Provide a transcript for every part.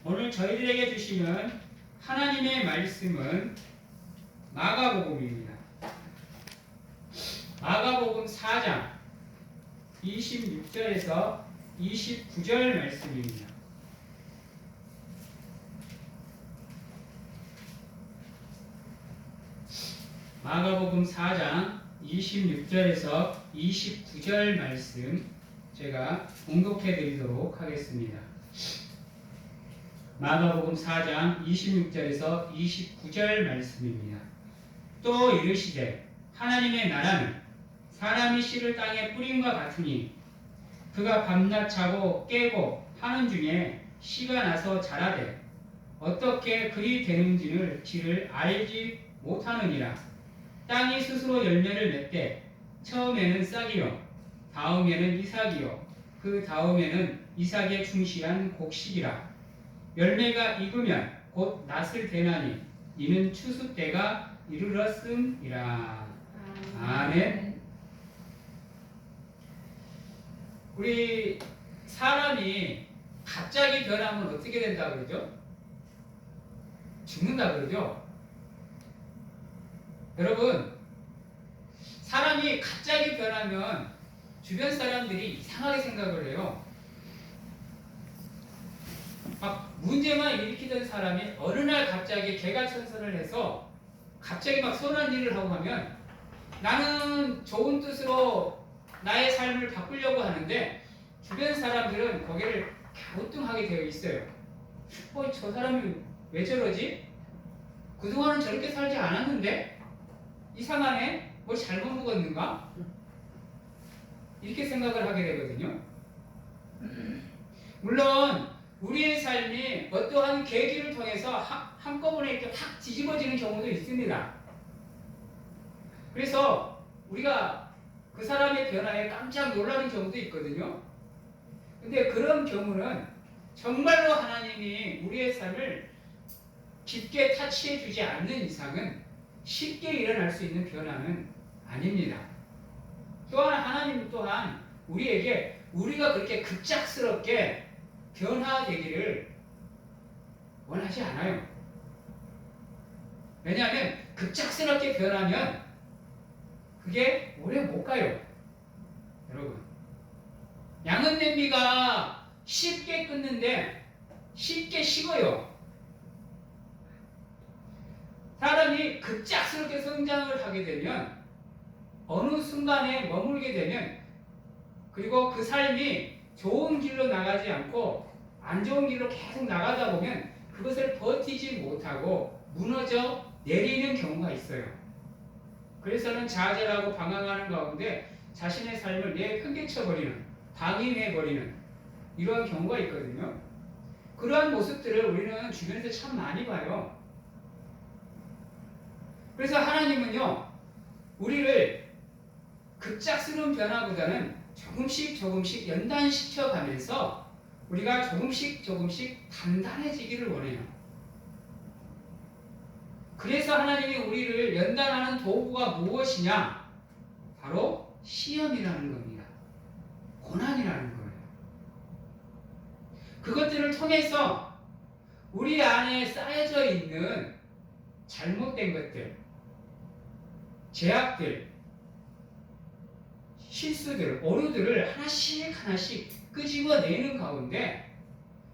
오늘 저희들에게 주시는 하나님의 말씀은 마가복음입니다. 마가복음 4장 26절에서 29절 말씀입니다. 마가복음 4장 26절에서 29절 말씀 제가 봉독해 드리도록 하겠습니다. 마가복음 4장 26절에서 29절 말씀입니다. 또 이르시되 하나님의 나라는 사람이 씨를 땅에 뿌림과 같으니 그가 밤낮 자고 깨고 하는 중에 씨가 나서 자라되 어떻게 그리 되는지를 알지 못하느니라. 땅이 스스로 열매를 맺되 처음에는 싹이요 다음에는 이삭이요 그 다음에는 이삭에 충실한 곡식이라. 열매가 익으면 곧 낫을 대나니 이는 추수 때가 이르렀음이라. 아멘. 우리 사람이 갑자기 변하면 어떻게 된다 그러죠? 죽는다 그러죠? 여러분, 사람이 갑자기 변하면 주변 사람들이 이상하게 생각을 해요. 막 문제만 일으키던 사람이 어느 날 갑자기 개가천선을 해서 갑자기 막 선한 일을 하고 하면 나는 좋은 뜻으로 나의 삶을 바꾸려고 하는데 주변 사람들은 거기를 갸우뚱하게 되어 있어요. 저 사람이 왜 저러지? 그동안은 저렇게 살지 않았는데? 이상하네? 뭘 잘못 먹었는가? 이렇게 생각을 하게 되거든요. 물론 우리의 삶이 어떠한 계기를 통해서 한꺼번에 이렇게 확 뒤집어지는 경우도 있습니다. 그래서 우리가 그 사람의 변화에 깜짝 놀라는 경우도 있거든요. 근데 그런 경우는 정말로 하나님이 우리의 삶을 깊게 타치해 주지 않는 이상은 쉽게 일어날 수 있는 변화는 아닙니다. 또한 하나님 또한 우리에게 우리가 그렇게 급작스럽게 변화되기를 원하지 않아요. 왜냐하면 급작스럽게 변하면 그게 오래 못 가요. 여러분, 양은 냄비가 쉽게 끓는데 쉽게 식어요. 사람이 급작스럽게 성장을 하게 되면 어느 순간에 머물게 되면 그리고 그 삶이 좋은 길로 나가지 않고 안 좋은 길로 계속 나가다 보면 그것을 버티지 못하고 무너져 내리는 경우가 있어요. 그래서는 좌절하고 방황하는 가운데 자신의 삶을 내팽개쳐버리는, 방임해버리는 이러한 경우가 있거든요. 그러한 모습들을 우리는 주변에서 참 많이 봐요. 그래서 하나님은요, 우리를 급작스러운 변화보다는 조금씩 연단시켜가면서 우리가 조금씩 단단해지기를 원해요. 그래서 하나님이 우리를 연단하는 도구가 무엇이냐? 바로 시험이라는 겁니다. 고난이라는 거예요. 그것들을 통해서 우리 안에 쌓여져 있는 잘못된 것들, 죄악들, 실수들, 오류들을 하나씩 끄집어내는 가운데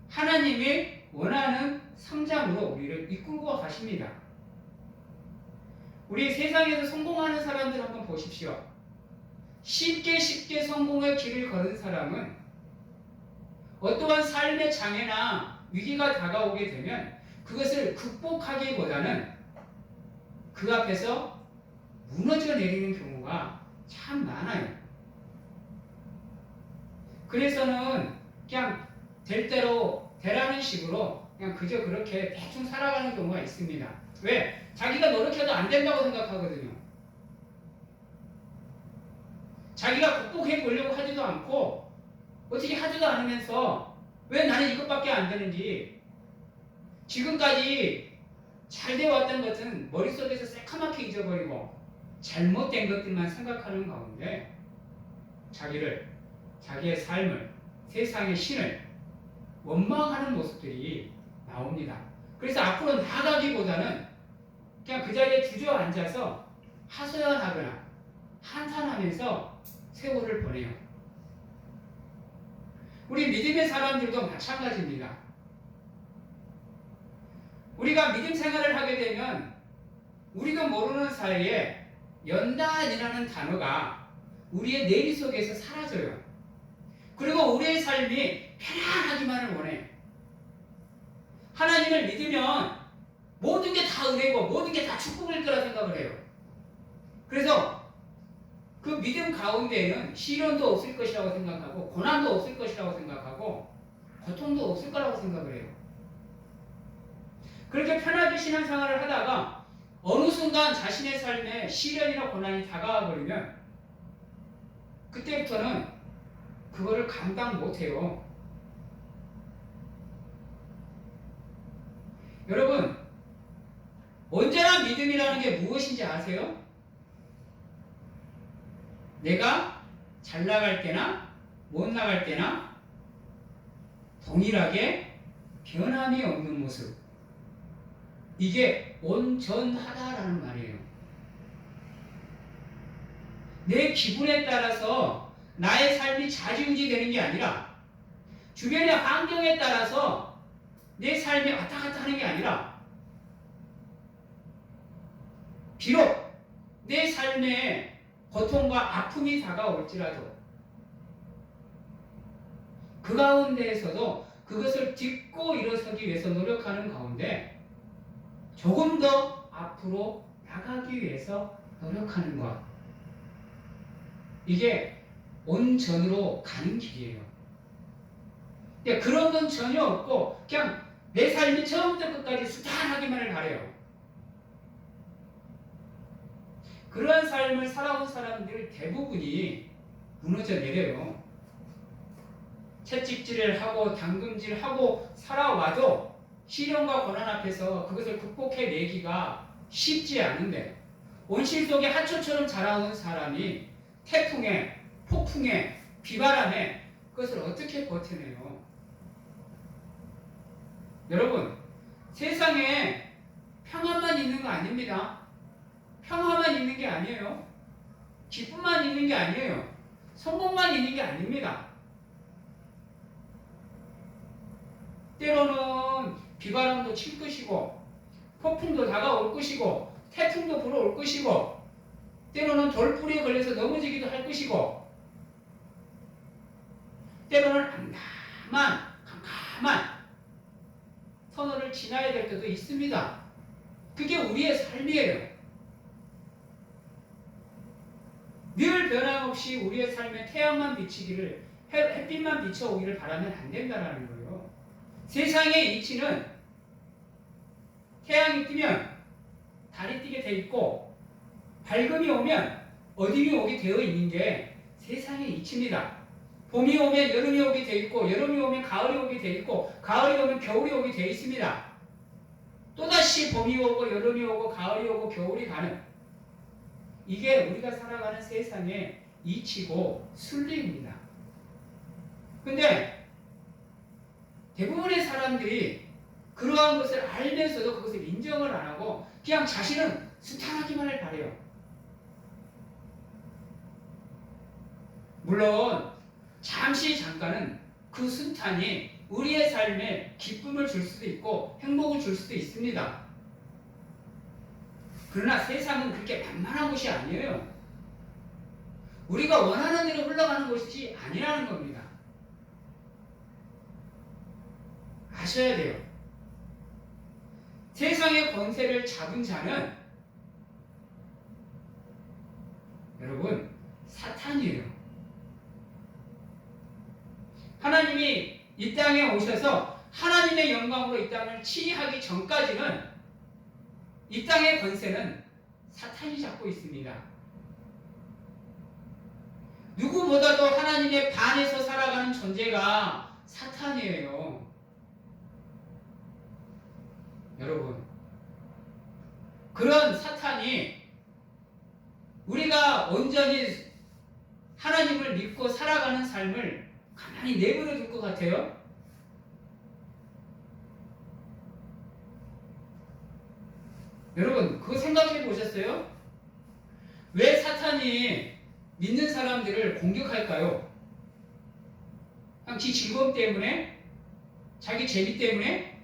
하나님이 원하는 성장으로 우리를 이끌고 가십니다. 우리 세상에서 성공하는 사람들 한번 보십시오. 쉽게 성공의 길을 걸은 사람은 어떠한 삶의 장애나 위기가 다가오게 되면 그것을 극복하기보다는 그 앞에서 무너져 내리는 경우가 참 많아요. 그래서는 그냥 될 대로 되라는 식으로 그냥 그저 그렇게 대충 살아가는 경우가 있습니다. 왜? 자기가 노력해도 안 된다고 생각하거든요. 자기가 극복해 보려고 하지도 않고 어떻게 하지도 않으면서 왜 나는 이것밖에 안 되는지 지금까지 잘 되어왔던 것은 머릿속에서 새카맣게 잊어버리고 잘못된 것들만 생각하는 가운데 자기의 삶을, 세상의 신을 원망하는 모습들이 나옵니다. 그래서 앞으로 나가기보다는 그냥 그 자리에 주저앉아서 하소연하거나 한탄하면서 세월을 보내요. 우리 믿음의 사람들도 마찬가지입니다. 우리가 믿음 생활을 하게 되면 우리도 모르는 사이에 연단이라는 단어가 우리의 내리 속에서 사라져요. 그리고 우리의 삶이 편안하기만을 원해. 하나님을 믿으면 모든 게 다 은혜고 모든 게 다 축복일 거라 생각을 해요. 그래서 그 믿음 가운데에는 시련도 없을 것이라고 생각하고 고난도 없을 것이라고 생각하고 고통도 없을 거라고 생각을 해요. 그렇게 편하게 신앙생활을 하다가 어느 순간 자신의 삶에 시련이나 고난이 다가와 버리면 그때부터는 그거를 감당 못해요. 여러분, 언제나 믿음이라는 게 무엇인지 아세요? 내가 잘 나갈 때나 못 나갈 때나 동일하게 변함이 없는 모습. 이게 온전하다라는 말이에요. 내 기분에 따라서 나의 삶이 좌지우지 되는 게 아니라 주변의 환경에 따라서 내 삶이 왔다 갔다 하는 게 아니라 비록 내 삶에 고통과 아픔이 다가올지라도 그 가운데에서도 그것을 딛고 일어서기 위해서 노력하는 가운데 조금 더 앞으로 나가기 위해서 노력하는 것. 이게 온전으로 가는 길이에요. 그런 건 전혀 없고 그냥 내 삶이 처음부터 끝까지 수탄하기만을 바라요. 그러한 삶을 살아온 사람들 대부분이 무너져 내려요. 채찍질을 하고 당금질하고 살아와도 시련과 고난 앞에서 그것을 극복해내기가 쉽지 않은데 온실 속에 하초처럼 자라온 사람이 태풍에, 폭풍에, 비바람에 그것을 어떻게 버텨내요? 여러분, 세상에 평안만 있는 거 아닙니다. 평화만 있는 게 아니에요. 기쁨만 있는 게 아니에요. 성공만 있는 게 아닙니다. 때로는 비바람도 칠 것이고 폭풍도 다가올 것이고 태풍도 불어올 것이고 때로는 돌뿌리에 걸려서 넘어지기도 할 것이고 때로는 캄캄한 터널을 지나야 될 때도 있습니다. 그게 우리의 삶이에요. 늘 변함없이 우리의 삶에 태양만 비치기를 햇빛만 비춰오기를 바라면 안 된다는 거예요. 세상의 이치는 태양이 뜨면 달이 뜨게 돼 있고 밝음이 오면 어둠이 오게 되어 있는 게 세상의 이치입니다. 봄이 오면 여름이 오게 돼 있고 여름이 오면 가을이 오게 돼 있고 가을이 오면 겨울이 오게 돼 있습니다. 또다시 봄이 오고 여름이 오고 가을이 오고 겨울이 가는 이게 우리가 살아가는 세상의 이치고 순리입니다. 근데 대부분의 사람들이 그러한 것을 알면서도 그것을 인정을 안 하고 그냥 자신은 수탈하기만을 바래요. 물론 잠깐은 그 순탄이 우리의 삶에 기쁨을 줄 수도 있고 행복을 줄 수도 있습니다. 그러나 세상은 그렇게 만만한 곳이 아니에요. 우리가 원하는 대로 흘러가는 것이 아니라는 겁니다. 아셔야 돼요. 세상의 권세를 잡은 자는 여러분 사탄이에요. 하나님이 이 땅에 오셔서 하나님의 영광으로 이 땅을 치유하기 전까지는 이 땅의 권세는 사탄이 잡고 있습니다. 누구보다도 하나님의 반에서 살아가는 존재가 사탄이에요. 여러분, 그런 사탄이 우리가 온전히 하나님을 믿고 살아가는 삶을 가만히 내버려 둘 것 같아요? 여러분 그거 생각해 보셨어요? 왜 사탄이 믿는 사람들을 공격할까요? 그냥 지 즐거움 때문에? 자기 재미 때문에?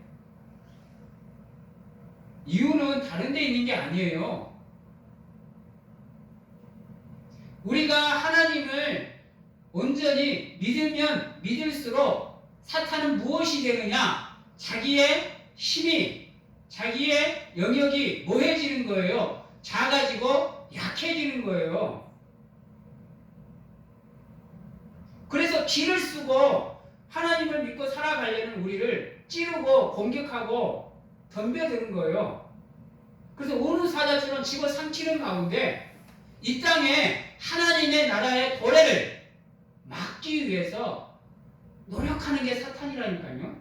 이유는 다른 데 있는 게 아니에요. 우리가 하나님을 온전히 믿으면 믿을수록 사탄은 무엇이 되느냐? 자기의 힘이, 자기의 영역이 뭐해지는 거예요? 작아지고 약해지는 거예요. 그래서 기를 쓰고 하나님을 믿고 살아가려는 우리를 찌르고 공격하고 덤벼드는 거예요. 그래서 어느 사자처럼 집어삼키는 가운데 이 땅에 하나님의 나라의 도래를 막기 위해서 노력하는 게 사탄이라니까요.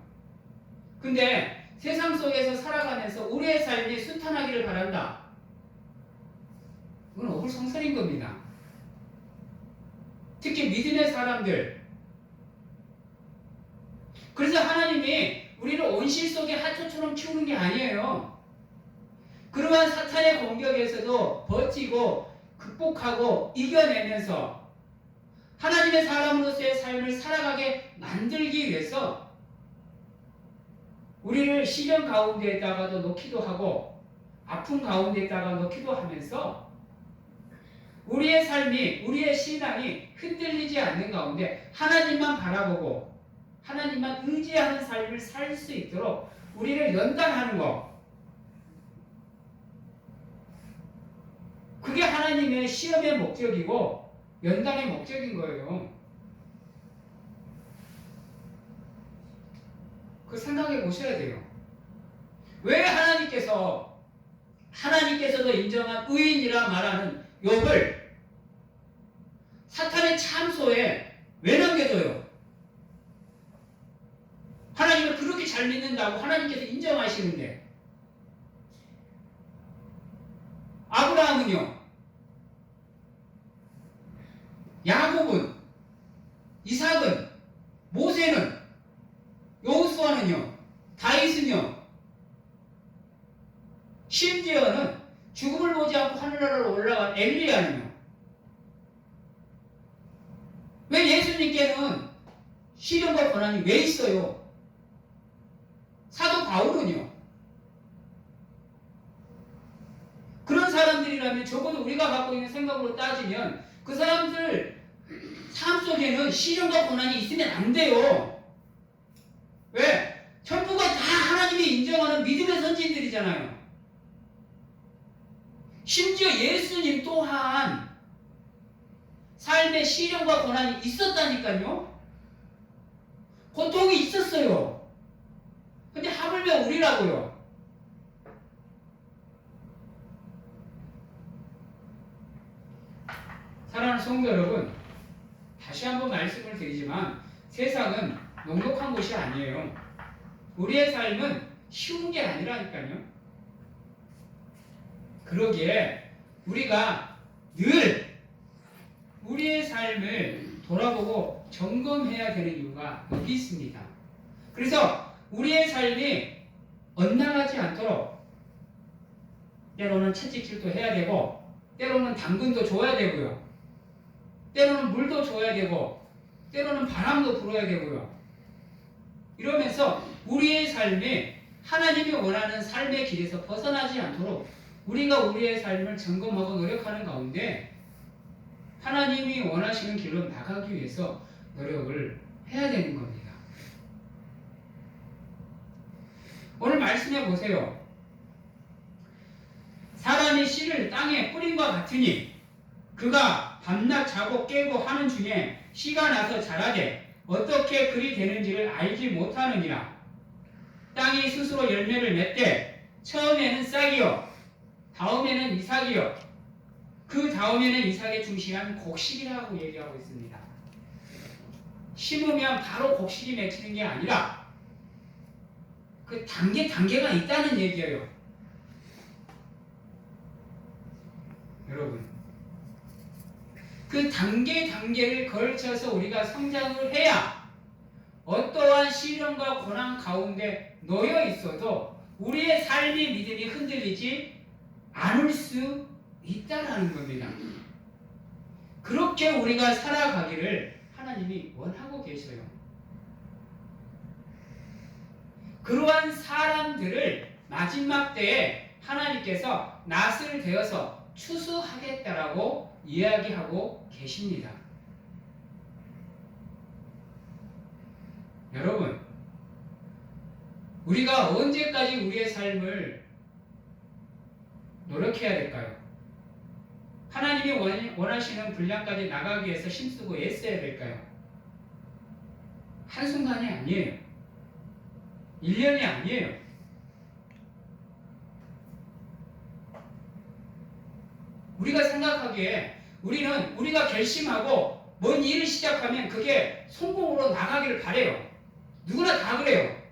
근데 세상 속에서 살아가면서 우리의 삶이 순탄하기를 바란다. 그건 어불성설인 겁니다. 특히 믿음의 사람들. 그래서 하나님이 우리를 온실 속의 하초처럼 키우는 게 아니에요. 그러한 사탄의 공격에서도 버티고 극복하고 이겨내면서 하나님의 사람으로서의 삶을 살아가게 만들기 위해서 우리를 시련 가운데에다가도 놓기도 하고 아픔 가운데에다가 놓기도 하면서 우리의 삶이, 우리의 신앙이 흔들리지 않는 가운데 하나님만 바라보고 하나님만 의지하는 삶을 살 수 있도록 우리를 연단하는 것. 그게 하나님의 시험의 목적이고 연단의 목적인 거예요. 그 생각해 보셔야 돼요. 왜 하나님께서도 인정한 의인이라 말하는 욥을 사탄의 참소에 왜 남겨둬요? 하나님을 그렇게 잘 믿는다고 하나님께서 인정하시는데 아브라함은요? 야곱은? 이삭은? 모세는? 여호수아는요? 다윗은요? 심지어는 죽음을 보지 않고 하늘나라로 올라간 엘리야는요? 왜 예수님께는 시련과 고난이 왜 있어요? 사도 바울은요? 그런 사람들이라면 적어도 우리가 갖고 있는 생각으로 따지면 그 사람들 삶 속에는 시련과 고난이 있으면 안 돼요. 왜? 전부가 다 하나님이 인정하는 믿음의 선지인들이잖아요. 심지어 예수님 또한 삶의 시련과 고난이 있었다니까요. 고통이 있었어요. 근데 하물며 우리라고요. 사랑하는 성도 여러분, 다시 한번 말씀을 드리지만 세상은 녹록한 곳이 아니에요. 우리의 삶은 쉬운 게 아니라니까요. 그러기에 우리가 늘 우리의 삶을 돌아보고 점검해야 되는 이유가 여기 있습니다. 그래서 우리의 삶이 엇나가지 않도록 때로는 채찍질도 해야 되고 때로는 당근도 줘야 되고요. 때로는 물도 줘야 되고 때로는 바람도 불어야 되고요. 이러면서 우리의 삶이 하나님이 원하는 삶의 길에서 벗어나지 않도록 우리가 우리의 삶을 점검하고 노력하는 가운데 하나님이 원하시는 길로 나가기 위해서 노력을 해야 되는 겁니다. 오늘 말씀해 보세요. 사람이 씨를 땅에 뿌린과 같으니 그가 밤낮 자고 깨고 하는 중에 씨가 나서 자라되 어떻게 그리 되는지를 알지 못하느니라. 땅이 스스로 열매를 맺되 처음에는 싹이요 다음에는 이삭이요 그 다음에는 이삭에 중시한 곡식이라고 얘기하고 있습니다. 심으면 바로 곡식이 맺히는 게 아니라 그 단계가 있다는 얘기예요. 여러분, 그 단계를 걸쳐서 우리가 성장을 해야 어떠한 시련과 고난 가운데 놓여 있어도 우리의 삶의 믿음이 흔들리지 않을 수 있다라는 겁니다. 그렇게 우리가 살아가기를 하나님이 원하고 계셔요. 그러한 사람들을 마지막 때에 하나님께서 낫을 되어서 추수하겠다라고 이야기하고 계십니다. 여러분, 우리가 언제까지 우리의 삶을 노력해야 될까요? 하나님이 원하시는 분량까지 나가기 위해서 힘쓰고 애써야 될까요? 한순간이 아니에요. 1년이 아니에요. 우리가 생각하기에 우리가 결심하고 뭔 일을 시작하면 그게 성공으로 나가기를 바래요. 누구나 다 그래요.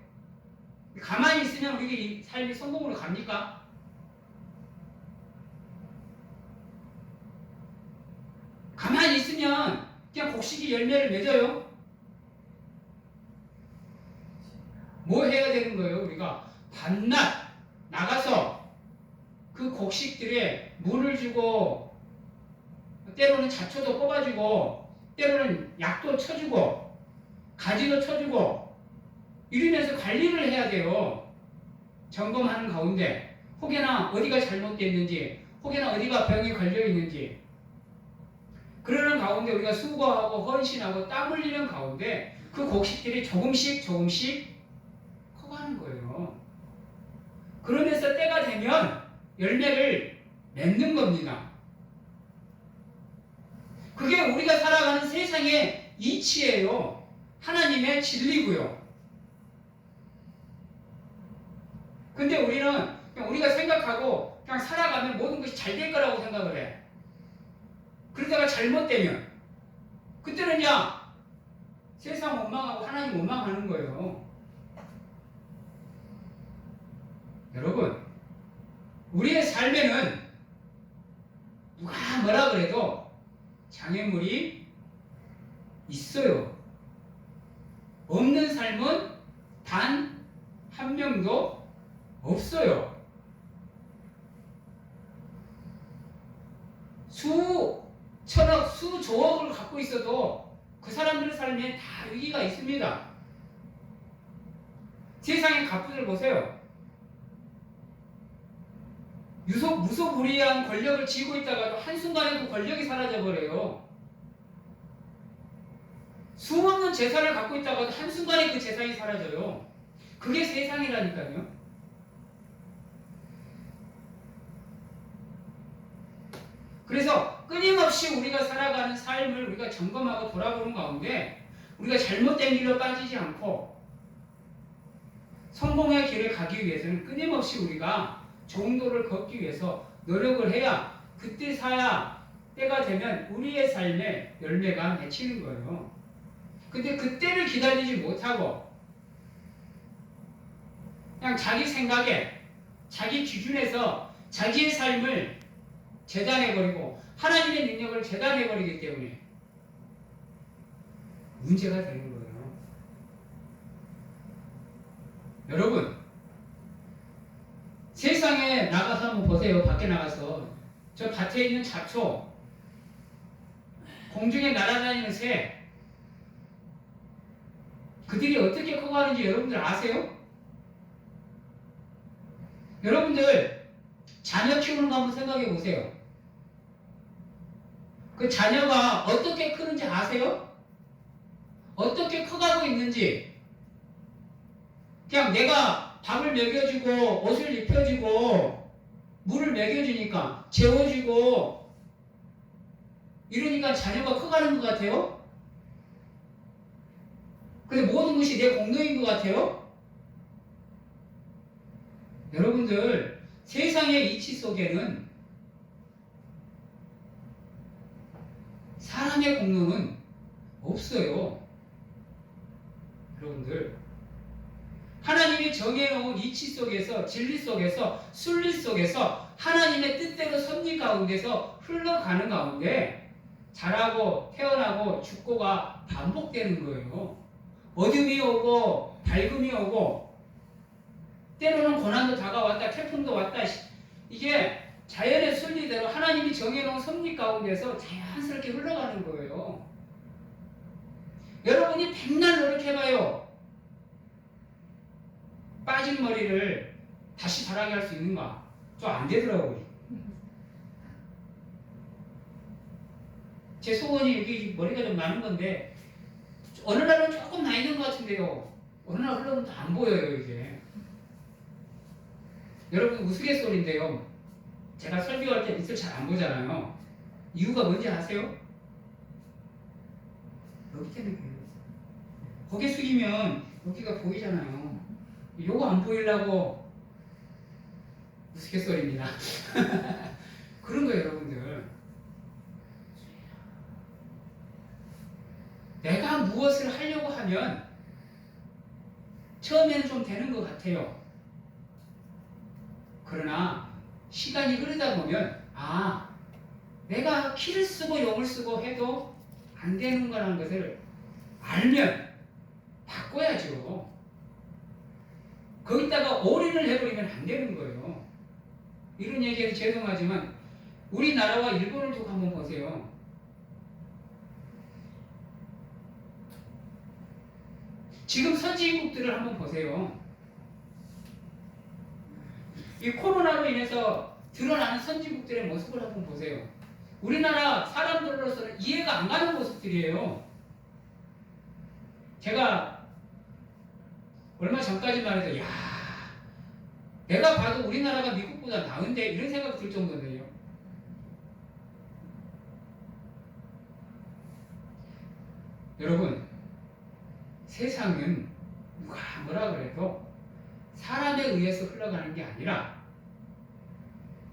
가만히 있으면 우리 삶이 성공으로 갑니까? 가만히 있으면 그냥 곡식이 열매를 맺어요. 뭐 해야 되는 거예요? 우리가 밤낮 나가서 그 곡식들에 물을 주고 때로는 잡초도 뽑아주고 때로는 약도 쳐주고 가지도 쳐주고 이러면서 관리를 해야 돼요. 점검하는 가운데 혹여나 어디가 잘못됐는지 혹여나 어디가 병이 걸려있는지 그러는 가운데 우리가 수고하고 헌신하고 땀 흘리는 가운데 그 곡식들이 조금씩 커가는 거예요. 그러면서 때가 되면 열매를 맺는 겁니다. 그게 우리가 살아가는 세상의 이치예요. 하나님의 진리고요. 근데 우리는 그냥 우리가 생각하고 그냥 살아가면 모든 것이 잘 될 거라고 생각을 해. 그러다가 잘못되면 그때는 세상 원망하고 하나님 원망하는 거예요. 여러분, 우리의 삶에는 누가 뭐라 그래도 장애물이 있어요. 없는 삶은 단 한 명도 없어요. 수천억, 수조억을 갖고 있어도 그 사람들의 삶에 다 위기가 있습니다. 세상의 갑부들 보세요. 무소불위한 권력을 쥐고 있다가도 한순간에 그 권력이 사라져버려요. 수없는 재산을 갖고 있다가도 한순간에 그 재산이 사라져요. 그게 세상이라니까요. 그래서 끊임없이 우리가 살아가는 삶을 우리가 점검하고 돌아보는 가운데 우리가 잘못된 길로 빠지지 않고 성공의 길을 가기 위해서는 끊임없이 우리가 좋은 도를 걷기 위해서 노력을 해야 그때서야 때가 되면 우리의 삶에 열매가 맺히는 거예요. 근데 그때를 기다리지 못하고 그냥 자기 생각에 자기 기준에서 자기의 삶을 재단해버리고 하나님의 능력을 재단해버리기 때문에 문제가 되는 거예요. 여러분, 세상에 나가서 한번 보세요. 밖에 나가서 저 밭에 있는 잡초, 공중에 날아다니는 새, 그들이 어떻게 커가는지 여러분들 아세요? 여러분들 자녀 키우는 거 한번 생각해 보세요. 그 자녀가 어떻게 크는지 아세요? 어떻게 커가고 있는지. 그냥 내가 밥을 먹여주고 옷을 입혀주고 물을 먹여주니까 재워주고 이러니까 자녀가 커가는 것 같아요? 근데 모든 것이 내 공로인 것 같아요? 여러분들, 세상의 이치 속에는 사람의 공로는 없어요. 여러분들, 하나님이 정해놓은 이치 속에서, 진리 속에서, 순리 속에서 하나님의 뜻대로 섭리 가운데서 흘러가는 가운데 자라고 태어나고 죽고가 반복되는 거예요. 어둠이 오고 밝음이 오고 때로는 고난도 다가왔다, 태풍도 왔다. 이게 자연의 순리대로 하나님이 정해놓은 섭리 가운데서 자연스럽게 흘러가는 거예요. 여러분이 백날 노력해봐요. 빠진 머리를 다시 자라게 할 수 있는가? 좀 안 되더라고요. 제 소원이 여기 머리가 좀 나는 건데 어느 날은 조금 나 있는 것 같은데요. 어느 날 흘러면 또 안 보여요 이게. 여러분 우스갯소리인데요. 제가 설교할 때 빛을 잘 안 보잖아요. 이유가 뭔지 아세요? 여기 때문에 그래요. 고개 숙이면 여기가 보이잖아요. 요거 안 보이려고 우스갯소리입니다. 그런 거예요 여러분들. 내가 무엇을 하려고 하면 처음에는 좀 되는 것 같아요. 그러나 시간이 흐르다 보면 내가 키를 쓰고 용을 쓰고 해도 안 되는 거라는 것을 알면 바꿔야죠. 거기다가 올인을 해버리면 안 되는 거예요. 이런 얘기해서 죄송하지만 우리나라와 일본을 두고 한번 보세요. 지금 선진국들을 한번 보세요. 이 코로나로 인해서 드러나는 선진국들의 모습을 한번 보세요. 우리나라 사람들로서는 이해가 안 가는 모습들이에요. 제가 얼마 전까지만 해도 내가 봐도 우리나라가 미국보다 나은데 이런 생각이 들 정도네요. 여러분 세상은 누가 뭐라 그래도 사람에 의해서 흘러가는 게 아니라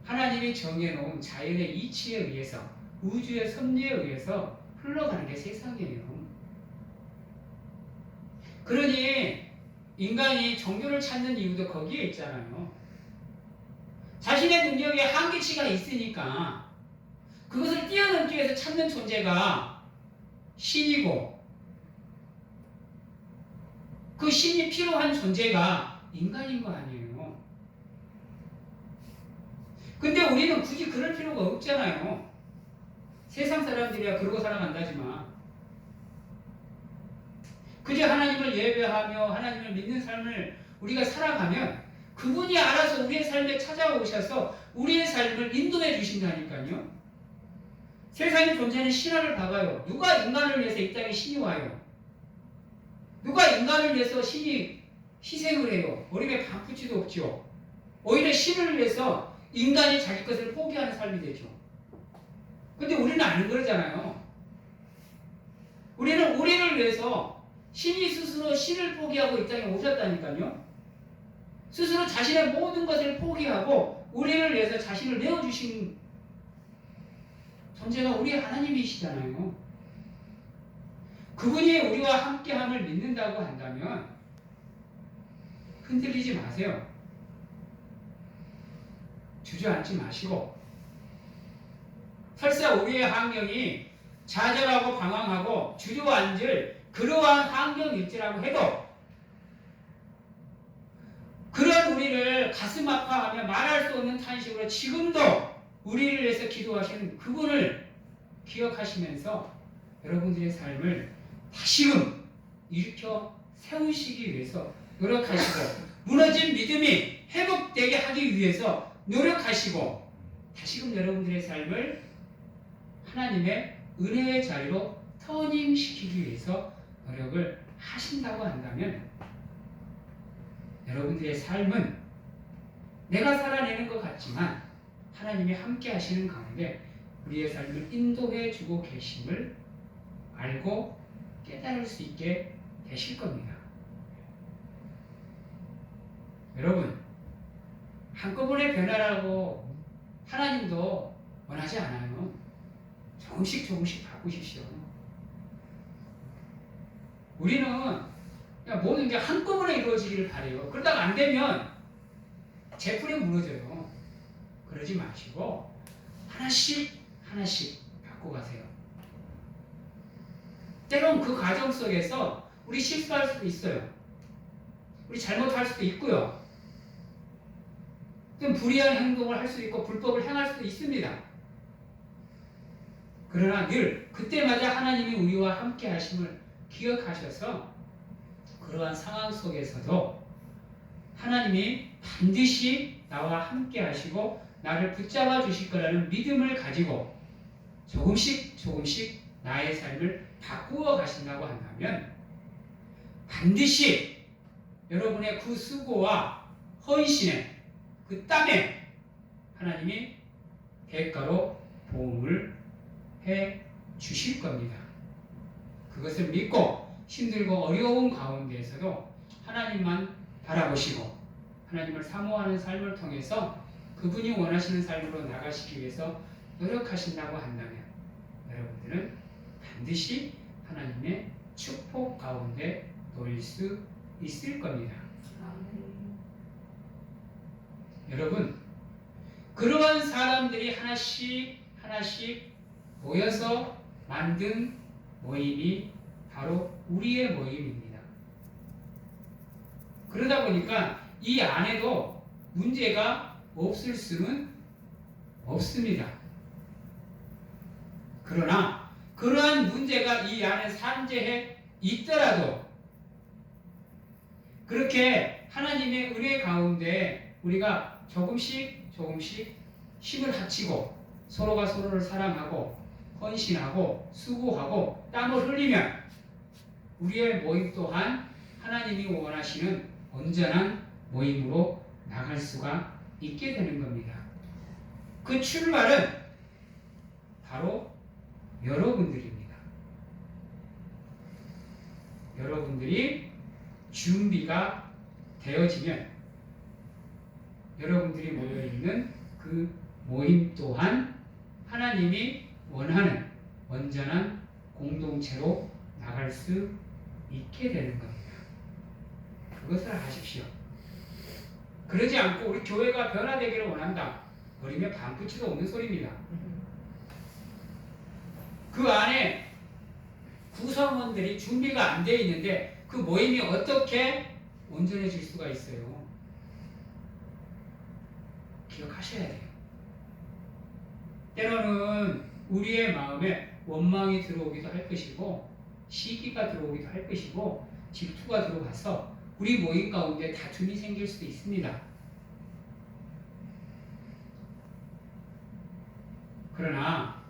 하나님이 정해놓은 자연의 이치에 의해서 우주의 섭리에 의해서 흘러가는 게 세상이에요. 그러니 인간이 종교를 찾는 이유도 거기에 있잖아요. 자신의 능력에 한계치가 있으니까 그것을 뛰어넘기 위해서 찾는 존재가 신이고 그 신이 필요한 존재가 인간인 거 아니에요. 근데 우리는 굳이 그럴 필요가 없잖아요. 세상 사람들이야 그러고 살아간다지만 그저 하나님을 예배하며 하나님을 믿는 삶을 우리가 살아가면 그분이 알아서 우리의 삶에 찾아오셔서 우리의 삶을 인도해 주신다니까요. 세상에 존재하는 신화를 봐봐요. 누가 인간을 위해서 이 땅에 신이 와요? 누가 인간을 위해서 신이 희생을 해요? 어림에 반푸치도 없죠. 오히려 신을 위해서 인간이 자기 것을 포기하는 삶이 되죠. 근데 우리는 안 그러잖아요. 우리는 우리를 위해서 신이 스스로 신을 포기하고 이 땅에 오셨다니까요. 스스로 자신의 모든 것을 포기하고 우리를 위해서 자신을 내어주신 존재가 우리 하나님이시잖아요. 그분이 우리와 함께함을 믿는다고 한다면 흔들리지 마세요. 주저앉지 마시고 설사 우리의 환경이 좌절하고 방황하고 주저앉을 그러한 환경일지라고 해도 그런 우리를 가슴 아파하며 말할 수 없는 탄식으로 지금도 우리를 위해서 기도하시는 그분을 기억하시면서 여러분들의 삶을 다시금 일으켜 세우시기 위해서 노력하시고 무너진 믿음이 회복되게 하기 위해서 노력하시고 다시금 여러분들의 삶을 하나님의 은혜의 자리로 터닝시키기 위해서 노력을 하신다고 한다면 여러분들의 삶은 내가 살아내는 것 같지만 하나님이 함께 하시는 가운데 우리의 삶을 인도해 주고 계심을 알고 깨달을 수 있게 되실 겁니다. 여러분, 한꺼번에 변화라고 하나님도 원하지 않아요. 조금씩 조금씩 바꾸십시오. 우리는 그냥 모든 게 한꺼번에 이루어지기를 바래요. 그러다가 안 되면 제풀이 무너져요. 그러지 마시고 하나씩 하나씩 바꿔가세요. 때론 그 과정 속에서 우리 실수할 수도 있어요. 우리 잘못할 수도 있고요. 좀 불의한 행동을 할 수 있고 불법을 행할 수도 있습니다. 그러나 늘 그때마다 하나님이 우리와 함께 하심을 기억하셔서 그러한 상황 속에서도 하나님이 반드시 나와 함께 하시고 나를 붙잡아 주실 거라는 믿음을 가지고 조금씩 나의 삶을 바꾸어 가신다고 한다면 반드시 여러분의 그 수고와 헌신에 그 땀에 하나님이 대가로 보응을 해 주실 겁니다. 그것을 믿고 힘들고 어려운 가운데에서도 하나님만 바라보시고 하나님을 사모하는 삶을 통해서 그분이 원하시는 삶으로 나가시기 위해서 노력하신다고 한다면 여러분들은 반드시 하나님의 축복 가운데 놓일 수 있을 겁니다. 여러분, 그러한 사람들이 하나씩 모여서 만든 모임이 바로 우리의 모임입니다. 그러다 보니까 이 안에도 문제가 없을 수는 없습니다. 그러나 그러한 문제가 이 안에 산재해 있더라도 그렇게 하나님의 은혜 가운데 우리가 조금씩 힘을 합치고 서로가 서로를 사랑하고 헌신하고 수고하고 땀을 흘리면 우리의 모임 또한 하나님이 원하시는 온전한 모임으로 나갈 수가 있게 되는 겁니다. 그 출발은 바로 여러분들입니다. 여러분들이 준비가 되어지면 여러분들이 모여있는 그 모임 또한 하나님이 원하는 온전한 공동체로 나갈 수 있게 되는 겁니다. 그것을 아십시오. 그러지 않고 우리 교회가 변화되기를 원한다. 그러면 반푸치도 없는 소리입니다. 그 안에 구성원들이 준비가 안 되어 있는데 그 모임이 어떻게 온전해질 수가 있어요? 기억하셔야 돼요. 때로는 우리의 마음에 원망이 들어오기도 할 것이고 시기가 들어오기도 할 것이고 질투가 들어와서 우리 모임 가운데 다툼이 생길 수도 있습니다. 그러나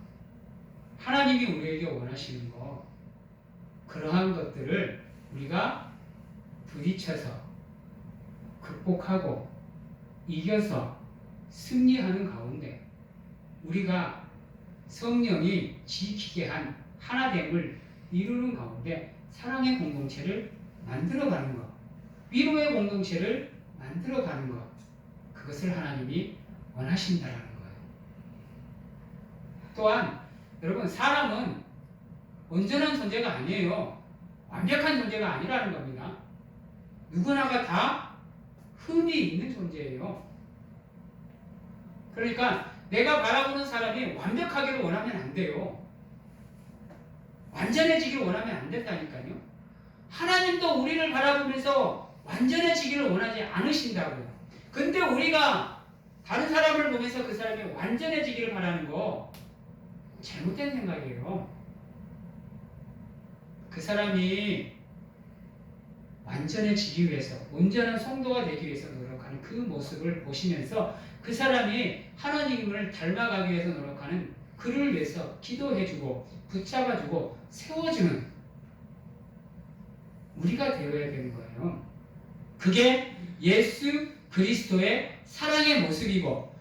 하나님이 우리에게 원하시는 것 그러한 것들을 우리가 부딪혀서 극복하고 이겨서 승리하는 가운데 우리가 성령이 지키게 한 하나됨을 이루는 가운데 사랑의 공동체를 만들어가는 것, 위로의 공동체를 만들어가는 것, 그것을 하나님이 원하신다라는 거예요. 또한 여러분 사람은 온전한 존재가 아니에요. 완벽한 존재가 아니라는 겁니다. 누구나가 다 흠이 있는 존재예요. 그러니까 내가 바라보는 사람이 완벽하기를 원하면 안 돼요. 완전해지기를 원하면 안 된다니까요. 하나님도 우리를 바라보면서 완전해지기를 원하지 않으신다고요. 근데 우리가 다른 사람을 보면서 그 사람이 완전해지기를 바라는 거 잘못된 생각이에요. 그 사람이 완전해지기 위해서 온전한 성도가 되기 위해서 노력하는 그 모습을 보시면서 그 사람이 하나님을 닮아가기 위해서 노력하는 그를 위해서 기도해주고 붙잡아주고 세워주는 우리가 되어야 되는 거예요. 그게 예수 그리스도의 사랑의 모습이고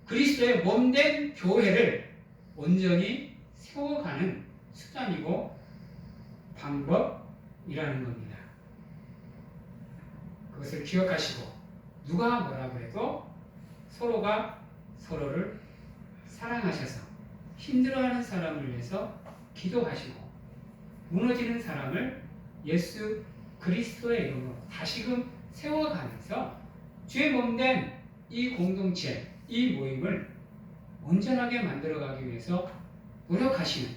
그리스도의 몸된 교회를 온전히 세워가는 수단이고 방법이라는 겁니다. 그것을 기억하시고 누가 뭐라고 해도 서로가 서로를 사랑하셔서 힘들어하는 사람을 위해서 기도하시고 무너지는 사람을 예수 그리스도의 이름으로 다시금 세워가면서 주의 몸된 이 공동체, 이 모임을 온전하게 만들어가기 위해서 노력하시는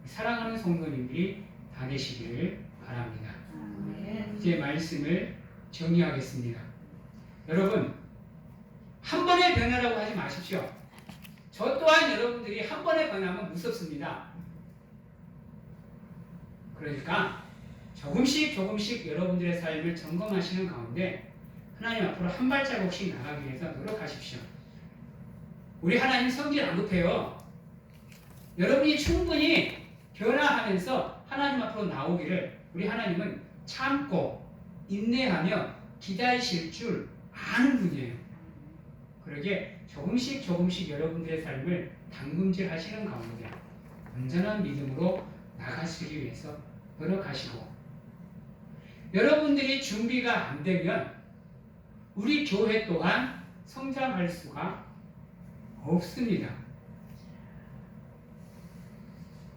사랑하는 성도님들이 다 되시기를 바랍니다. 이제 말씀을 정리하겠습니다. 여러분, 한 변화라고 하지 마십시오. 저 또한 여러분들이 한 번에 변하면 무섭습니다. 그러니까 조금씩 여러분들의 삶을 점검하시는 가운데 하나님 앞으로 한 발자국씩 나가기 위해서 노력하십시오. 우리 하나님 성질 안 급해요. 여러분이 충분히 변화하면서 하나님 앞으로 나오기를 우리 하나님은 참고 인내하며 기다리실 줄 아는 분이에요. 그러기에 조금씩 여러분들의 삶을 담금질 하시는 가운데 온전한 믿음으로 나가시기 위해서 노력하시고, 여러분들이 준비가 안 되면 우리 교회 또한 성장할 수가 없습니다.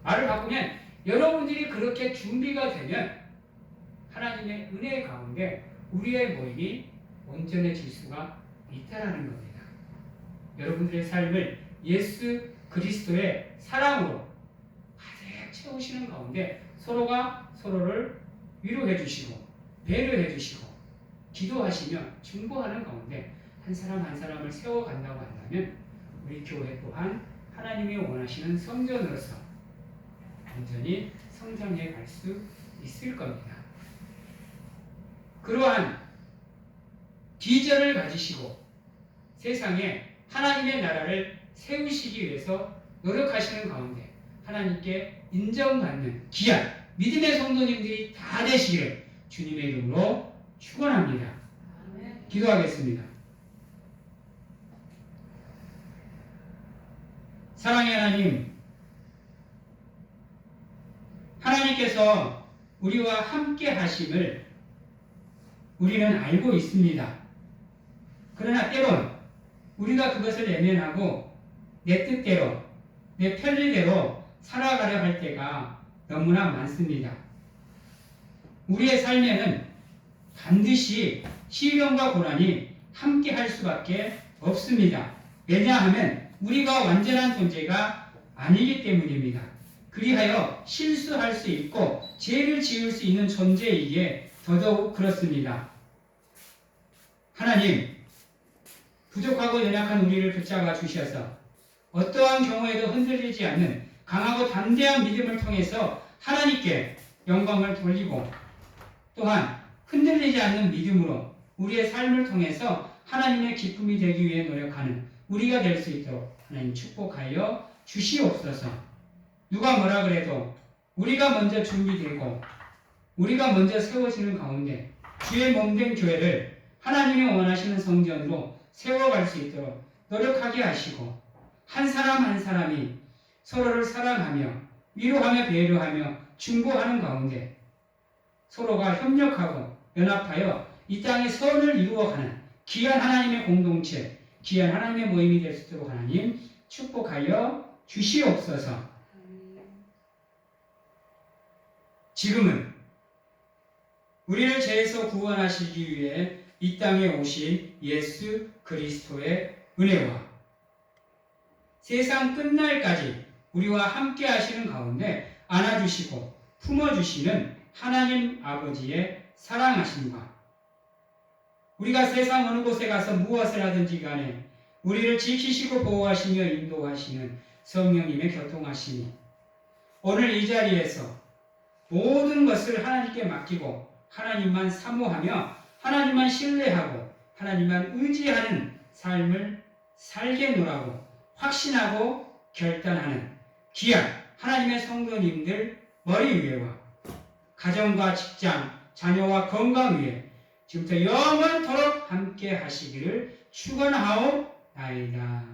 말을 바꾸면 여러분들이 그렇게 준비가 되면 하나님의 은혜 가운데 우리의 모임이 온전해질 수가 있다라는 겁니다. 여러분들의 삶을 예수 그리스도의 사랑으로 가득 채우시는 가운데 서로가 서로를 위로해 주시고 배려해 주시고 기도하시며 중보하는 가운데 한 사람 한 사람을 세워간다고 한다면 우리 교회 또한 하나님이 원하시는 성전으로서 온전히 성장해 갈 수 있을 겁니다. 그러한 비전을 가지시고 세상에 하나님의 나라를 세우시기 위해서 노력하시는 가운데 하나님께 인정받는 귀한 믿음의 성도님들이 다 되시기를 주님의 이름으로 축원합니다. 기도하겠습니다. 사랑의 하나님, 하나님께서 우리와 함께 하심을 우리는 알고 있습니다. 그러나 때론 우리가 그것을 외면하고 내 뜻대로, 내 편리대로 살아가려 할 때가 너무나 많습니다. 우리의 삶에는 반드시 시련과 고난이 함께 할 수밖에 없습니다. 왜냐하면 우리가 완전한 존재가 아니기 때문입니다. 그리하여 실수할 수 있고 죄를 지을 수 있는 존재이기에 더더욱 그렇습니다. 하나님, 부족하고 연약한 우리를 붙잡아 주셔서 어떠한 경우에도 흔들리지 않는 강하고 담대한 믿음을 통해서 하나님께 영광을 돌리고 또한 흔들리지 않는 믿음으로 우리의 삶을 통해서 하나님의 기쁨이 되기 위해 노력하는 우리가 될 수 있도록 하나님 축복하여 주시옵소서. 누가 뭐라 그래도 우리가 먼저 준비되고 우리가 먼저 세워지는 가운데 주의 몸된 교회를 하나님이 원하시는 성전으로 세워갈 수 있도록 노력하게 하시고 한 사람 한 사람이 서로를 사랑하며 위로하며 배려하며 중보하는 가운데 서로가 협력하고 연합하여 이 땅에 선을 이루어가는 귀한 하나님의 공동체, 귀한 하나님의 모임이 될 수 있도록 하나님 축복하여 주시옵소서. 지금은 우리를 죄에서 구원하시기 위해 이 땅에 오신 예수 그리스도의 은혜와 세상 끝날까지 우리와 함께 하시는 가운데 안아주시고 품어주시는 하나님 아버지의 사랑하심과 우리가 세상 어느 곳에 가서 무엇을 하든지 간에 우리를 지키시고 보호하시며 인도하시는 성령님의 교통하심이 오늘 이 자리에서 모든 것을 하나님께 맡기고 하나님만 사모하며 하나님만 신뢰하고 하나님만 의지하는 삶을 살게 노라고 확신하고 결단하는 귀한 하나님의 성도님들 머리 위에와 가정과 직장, 자녀와 건강 위에 지금부터 영원토록 함께 하시기를 축원하옵나이다.